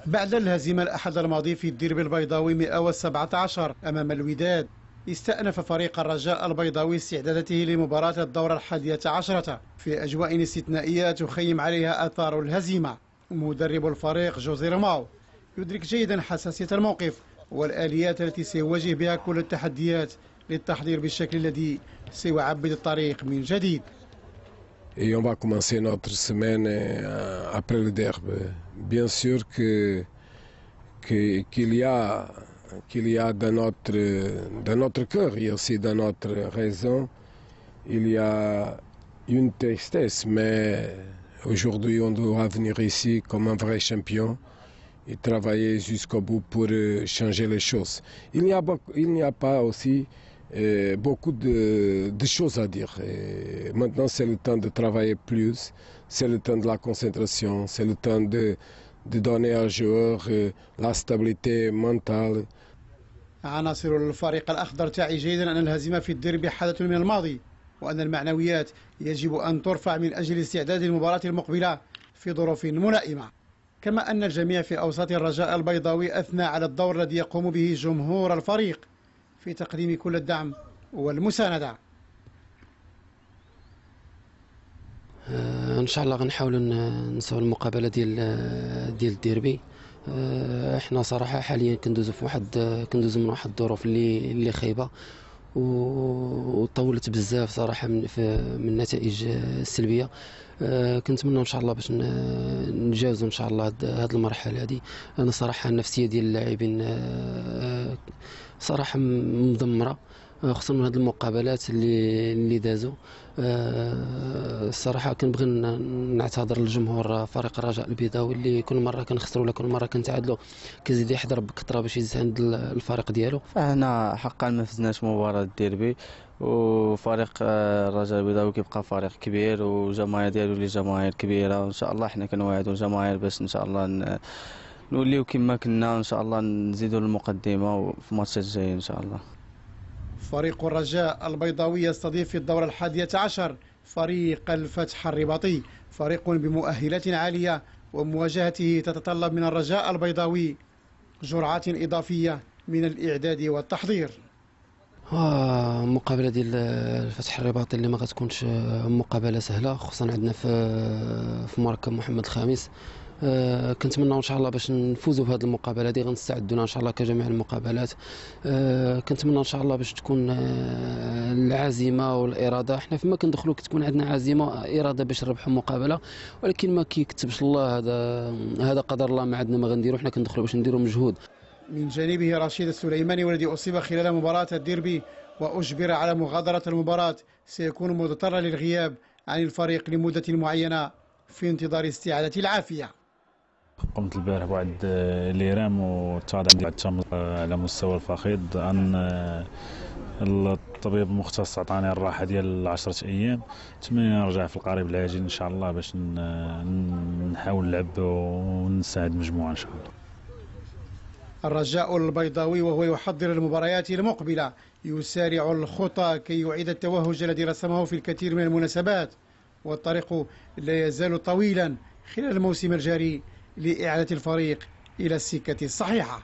بعد الهزيمة الأحد الماضي في الديربي البيضاوي 117 أمام الوداد، استأنف فريق الرجاء البيضاوي استعداداته لمباراة الدورة 11 في أجواء استثنائية تخيم عليها آثار الهزيمة. مدرب الفريق جوزي روماو يدرك جيدا حساسية الموقف والآليات التي سيواجه بها كل التحديات للتحضير بالشكل الذي سيعبد الطريق من جديد. Et on va commencer notre semaine après le derby. Bien sûr qu'il y a dans notre cœur et aussi dans notre raison, il y a une tristesse, mais aujourd'hui on doit venir ici comme un vrai champion et travailler jusqu'au bout pour changer les choses. Il n'y a pas aussi beaucoup de choses à dire. Et maintenant, c'est le temps de travailler plus, c'est le temps de la concentration, c'est le temps de donner aux joueurs la stabilité mentale. عناصر الفريق الأخضر تعي جيدا أن الهزيمة في الديربي حدث من الماضي، وأن المعنويات يجب أن ترفع من أجل استعداد المباراة المقبلة في ظروف ملائمة. كما أن الجميع في أوساط الرجاء البيضاوي أثنى على الدور الذي يقوم به جمهور الفريق في تقديم كل الدعم والمساندة. ان شاء الله غنحاولوا نساو المقابله ديال الديربي. احنا صراحه حاليا كندوزو من واحد الظروف اللي خايبه وطولت بزاف صراحه من النتائج السلبيه. كنتمنى ان شاء الله باش نجاوزوا ان شاء الله هذه المرحله هذه. انا صراحه النفسيه ديال اللاعبين صراحه مدمره، خصوصا من هذه المقابلات اللي دازوا. الصراحه كنبغي نعتذر للجمهور فريق الرجاء البيضاوي اللي كل مره كنخسروا ولا كل مره كنتعادلوا كيزيد يحضر بكثره باش يساند الفريق ديالو. فهنا حقا ما فزناش مباراه الديربي، وفريق الرجاء البيضاوي كيبقى فريق كبير وجماهير ديالو اللي جماهير كبيره، وان شاء الله حنا كنوعدوا الجماهير باش ان شاء الله نوليو كما كنا، ان شاء الله نزيدوا المقدمه في الماتشات الجايه ان شاء الله. فريق الرجاء البيضاوي يستضيف في الدورة 11 فريق الفتح الرباطي، فريق بمؤهلات عالية، ومواجهته تتطلب من الرجاء البيضاوي جرعات إضافية من الإعداد والتحضير. مقابلة ديال الفتح الرباطي اللي ما غتكونش مقابلة سهلة، خصوصا عندنا في مركب محمد الخامس. كنتمنى ان شاء الله باش نفوزوا بهذه المقابله دي، غنستعدوا ان شاء الله كجميع المقابلات. كنتمنى ان شاء الله باش تكون العزيمه والاراده. احنا فيما كندخلوا كتكون عندنا عزيمه اراده باش نربحوا المقابله، ولكن ما كيكتبش الله، هذا قدر الله، ما عندنا ما غنديروا، حنا كندخلوا باش نديروا مجهود. من جانبه رشيد السليماني والذي اصيب خلال مباراه الديربي واجبر على مغادره المباراه سيكون مضطرا للغياب عن الفريق لمده معينه في انتظار استعاده العافيه. قمت البارح بواحد الإيرام وتعاطى على مستوى الفخذ. أن الطبيب المختص عطاني الراحة ديال 10 أيام، نتمنى نرجع في القريب العاجل إن شاء الله باش نحاول نلعب ونساعد مجموعة إن شاء الله. الرجاء البيضاوي وهو يحضر المباريات المقبلة يسارع الخطى كي يعيد التوهج الذي رسمه في الكثير من المناسبات، والطريق لا يزال طويلا خلال الموسم الجاري لإعادة الفريق إلى السكة الصحيحة.